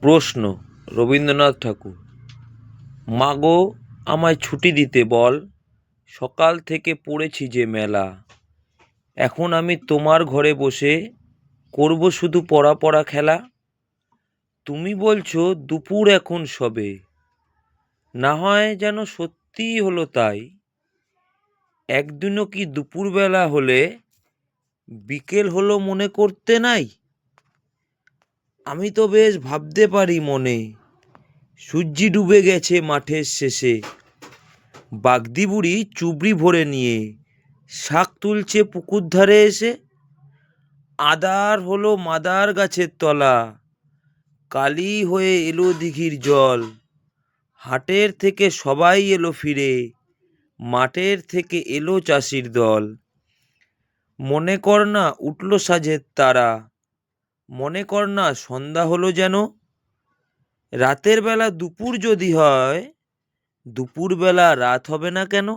প্রশ্ন রবীন্দ্রনাথ ঠাকুর। মাগো আমায় ছুটি দিতে বল, সকাল থেকে পড়েছি যে মেলা। এখন আমি তোমার ঘরে বসে করব শুধু পড়া পড়া খেলা। তুমি বলছো দুপুর এখন সবে, না হয় যেন সত্যিই হলো তাই। একদিনও কি দুপুরবেলা হলে বিকেল হলো মনে করতে নাই? আমি তো বেশ ভাবতে পারি মনে, সূর্যি ডুবে গেছে মাঠের শেষে। বাগদি বুড়ি চুবড়ি ভরে নিয়ে শাক তুলছে পুকুর ধারে এসে। আদার হলো মাদার গাছের তলা, কালি হয়ে এলো দিঘির জল। হাটের থেকে সবাই এলো ফিরে, মাঠের থেকে এলো চাষির দল। মনে কর না উঠল সাঁঝের তারা, মনে কর না সন্ধ্যা হলো যেন। রাতের বেলা দুপুর যদি হয়, দুপুরবেলা রাত হবে না কেন?